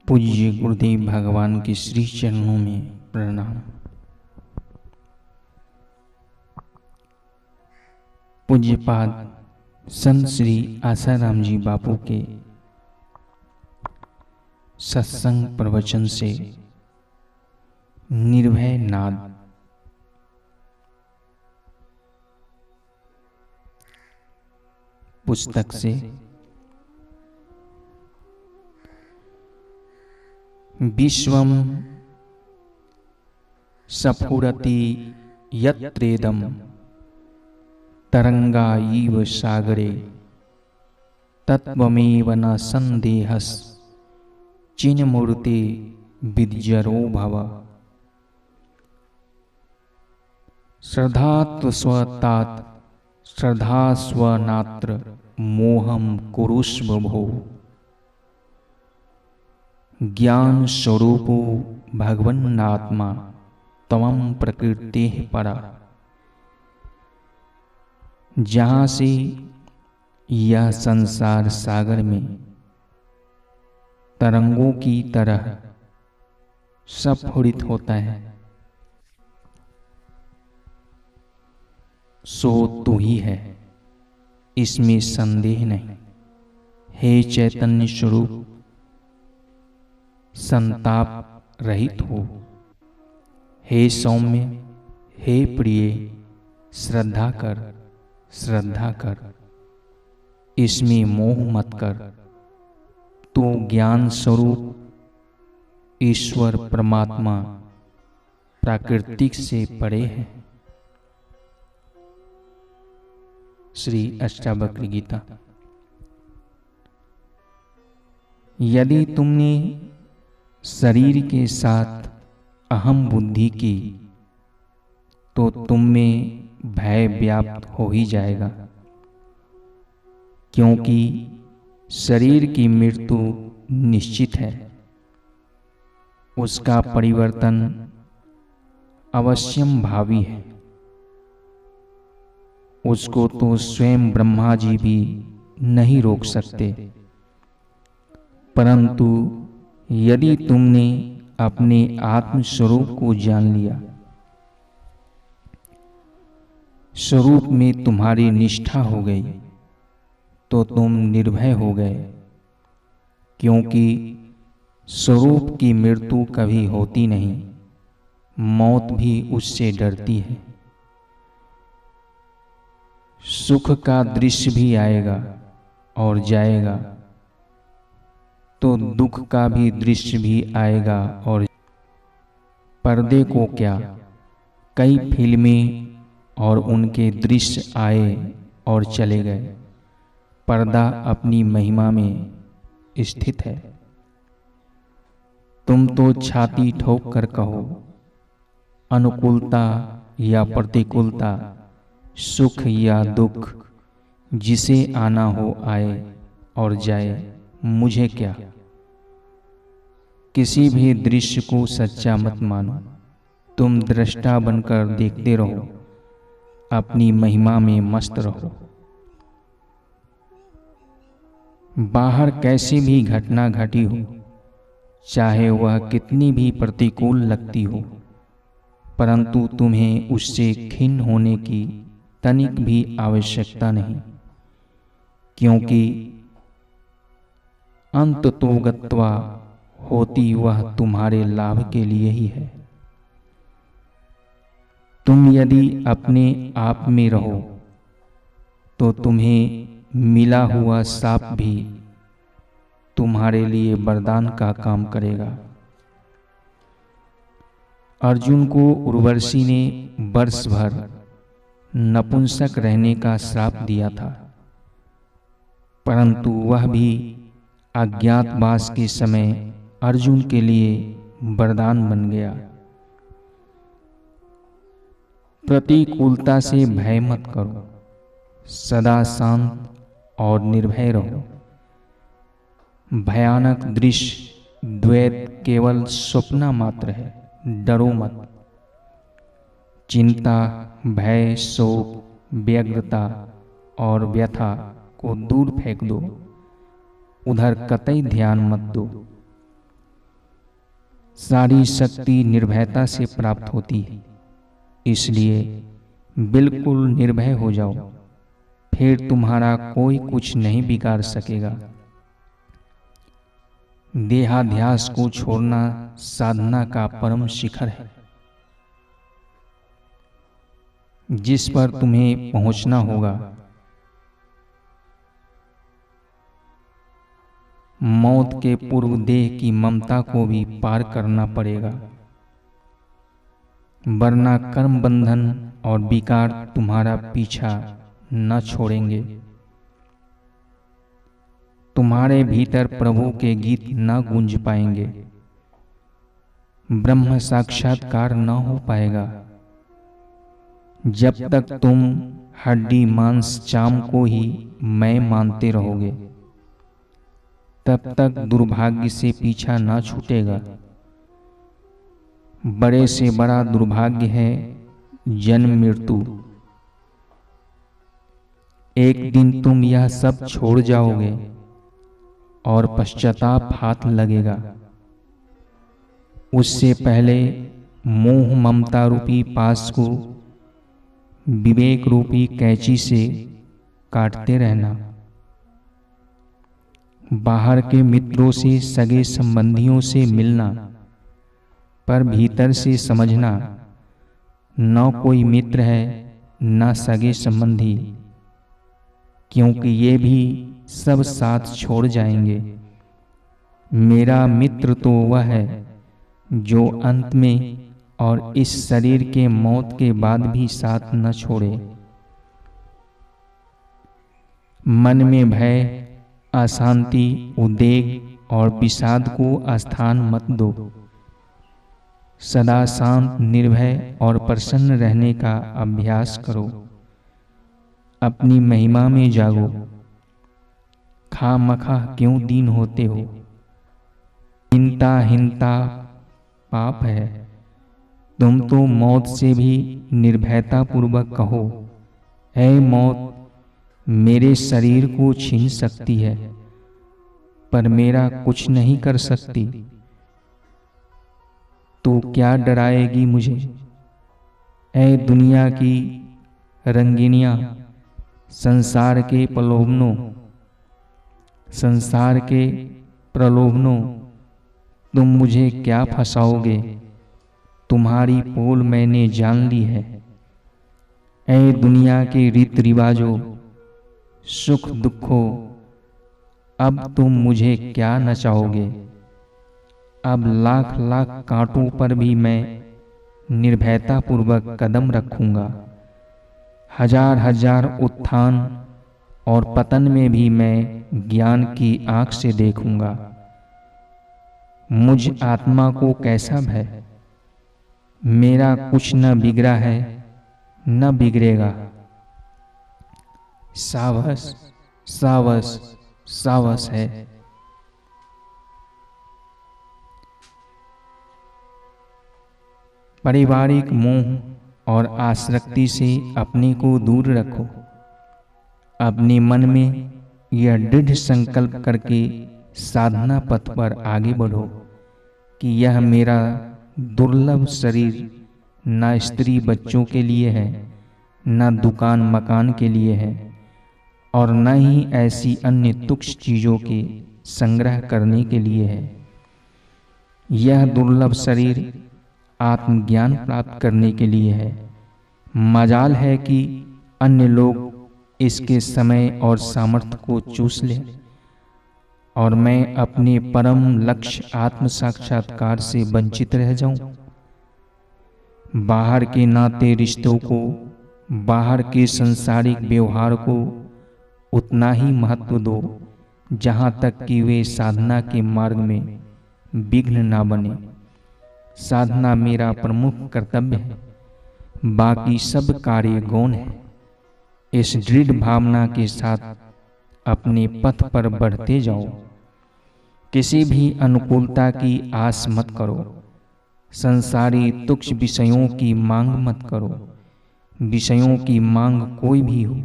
पूज्य गुरुदेव भगवान के श्री चरणों में प्रणाम। पूज्यपाद संत श्री आसाराम जी बापू के सत्संग प्रवचन से निर्भय नाद पुस्तक से विश्वम स्फुरति यत्रेदम तरंगा इव सागरे तत्वमेव न संदेहस् चिन्मूर्ते विद्यरो भव। श्रद्धात्वस्वतात् श्रद्धास्वनात्र मोहम कुरुष्व भो। ज्ञान स्वरूपो भगवन्नात्मा तवं प्रकृते परा। जहाँ से यह संसार सागर में तरंगों की तरह स्फुरित होता है, सो तू ही है, इसमें संदेह नहीं। हे चैतन्य स्वरूप, संताप रहित हो। हे सौम्य, हे प्रिय, श्रद्धा कर, श्रद्धा कर, इसमें मोह मत कर। तू ज्ञान स्वरूप ईश्वर परमात्मा प्राकृतिक से परे है। श्री अष्टावक्र गीता। यदि तुमने शरीर के साथ अहम बुद्धि की तो तुम में भय व्याप्त हो ही जाएगा, क्योंकि शरीर की मृत्यु निश्चित है। उसका परिवर्तन अवश्यम भावी है। उसको तो स्वयं ब्रह्मा जी भी नहीं रोक सकते। परंतु यदि तुमने अपने आत्म स्वरूप को जान लिया, स्वरूप में तुम्हारी निष्ठा हो गई, तो तुम निर्भय हो गए, क्योंकि स्वरूप की मृत्यु कभी होती नहीं। मौत भी उससे डरती है। सुख का दृश्य भी आएगा और जाएगा, तो दुख का भी दृश्य भी आएगा और पर्दे को क्या, कई फिल्में और उनके दृश्य आए और चले गए। पर्दा अपनी महिमा में स्थित है। तुम तो छाती ठोक कर कहो, अनुकूलता या प्रतिकूलता, सुख या दुख, जिसे आना हो आए और जाए, मुझे क्या। किसी भी दृश्य को सच्चा मत मानो। तुम दृष्टा बनकर देखते रहो, अपनी महिमा में मस्त रहो। बाहर कैसी भी घटना घटी हो, चाहे वह कितनी भी प्रतिकूल लगती हो, परंतु तुम्हें उससे खिन्न होने की तनिक भी आवश्यकता नहीं, क्योंकि अंततोगत्वा होती वह तुम्हारे लाभ के लिए ही है। तुम यदि अपने आप में रहो तो तुम्हें मिला हुआ साप भी तुम्हारे लिए वरदान का काम करेगा। अर्जुन को उर्वशी ने वर्ष भर नपुंसक रहने का श्राप दिया था, परंतु वह भी अज्ञातवास के समय अर्जुन के लिए वरदान बन गया। प्रतिकूलता से भय मत करो, सदा शांत और निर्भय रहो। भयानक दृश्य द्वैत केवल स्वप्न मात्र है, डरो मत। चिंता, भय, शोक, व्यग्रता और व्यथा को दूर फेंक दो, उधर कतई ध्यान मत दो। सारी शक्ति निर्भयता से प्राप्त होती है। इसलिए बिल्कुल निर्भय हो जाओ, फिर तुम्हारा कोई कुछ नहीं बिगाड़ सकेगा। देहाध्यास को छोड़ना साधना का परम शिखर है, जिस पर तुम्हें पहुंचना होगा। मौत के पूर्व देह की ममता को भी पार करना पड़ेगा, वरना कर्म बंधन और विकार तुम्हारा पीछा न छोड़ेंगे। तुम्हारे भीतर प्रभु के गीत न गूंज पाएंगे, ब्रह्म साक्षात्कार न हो पाएगा। जब तक तुम हड्डी मांस चाम को ही मैं मानते रहोगे, तब तक दुर्भाग्य से पीछा न छूटेगा। बड़े से बड़ा दुर्भाग्य है जन्म मृत्यु। एक दिन तुम यह सब छोड़ जाओगे और पश्चाताप हाथ लगेगा। उससे पहले मोह ममता रूपी पास को विवेक रूपी कैंची से काटते रहना। बाहर के मित्रों से, सगे संबंधियों से मिलना, पर भीतर से समझना न कोई मित्र है न सगे संबंधी, क्योंकि ये भी सब साथ छोड़ जाएंगे। मेरा मित्र तो वह है जो अंत में और इस शरीर के मौत के बाद भी साथ न छोड़े। मन में भय, अशांति, उद्वेग और विषाद को स्थान मत दो। सदा शांत, निर्भय और प्रसन्न रहने का अभ्यास करो। अपनी महिमा में जागो। खामखा क्यों दीन होते हो? हिंता पाप है। तुम तो मौत से भी निर्भयता पूर्वक कहो, ऐ मौत, मेरे शरीर को छीन सकती है, पर मेरा कुछ नहीं कर सकती, तो क्या डराएगी मुझे? ऐ दुनिया की रंगीनियां, संसार के प्रलोभनों, तुम मुझे क्या फंसाओगे? तुम्हारी पोल मैंने जान ली है। ऐ दुनिया के रीत रिवाजों, सुख दुखों, अब तुम मुझे क्या नचाओगे? अब लाख लाख कांटों पर भी मैं निर्भयता पूर्वक कदम रखूंगा। हजार हजार उत्थान और पतन में भी मैं ज्ञान की आंख से देखूंगा। मुझ आत्मा को कैसा भय? मेरा कुछ न बिगड़ा है न बिगड़ेगा। सावस सावस सावस है। पारिवारिक मोह और आसक्ति से अपने को दूर रखो। अपने मन में यह दृढ़ संकल्प करके साधना पथ पर आगे बढ़ो कि यह मेरा दुर्लभ शरीर न स्त्री बच्चों के लिए है, न दुकान मकान के लिए है, और न ही ऐसी अन्य तुच्छ चीजों के संग्रह करने के लिए है। यह दुर्लभ शरीर आत्मज्ञान प्राप्त करने के लिए है। मजाल है कि अन्य लोग इसके समय और सामर्थ्य को चूस लें और मैं अपने परम लक्ष्य आत्म साक्षात्कार से वंचित रह जाऊं। बाहर के नाते रिश्तों को, बाहर के सांसारिक व्यवहार को उतना ही महत्व दो जहां तक कि वे साधना के मार्ग में विघ्न ना बने। साधना मेरा प्रमुख कर्तव्य है, बाकी सब कार्य गौण है। इस दृढ़ भावना के साथ अपने पथ पर बढ़ते जाओ। किसी भी अनुकूलता की आस मत करो। संसारी तुच्छ विषयों की मांग मत करो। विषयों की मांग कोई भी हो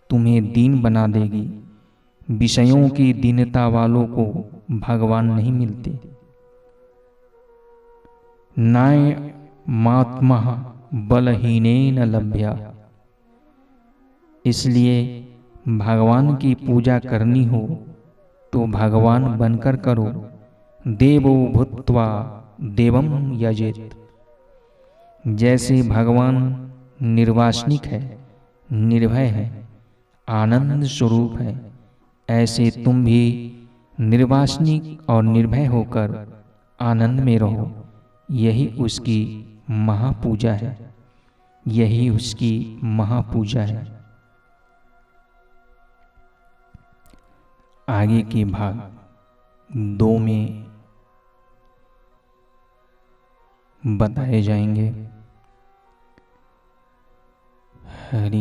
तुम्हें दीन बना देगी। विषयों की दीनता वालों को भगवान नहीं मिलते। नायमात्मः बलहीनेन लभ्या। इसलिए भगवान की पूजा करनी हो तो भगवान बनकर करो। देवो भूत्वा देवम यजेत। जैसे भगवान निर्वासनिक है, निर्भय है, आनंद स्वरूप है, ऐसे तुम भी निर्वासनिक और निर्भय होकर आनंद में रहो। यही उसकी महापूजा है, यही उसकी महापूजा है। आगे के भाग 2 में बताए जाएंगे। हरि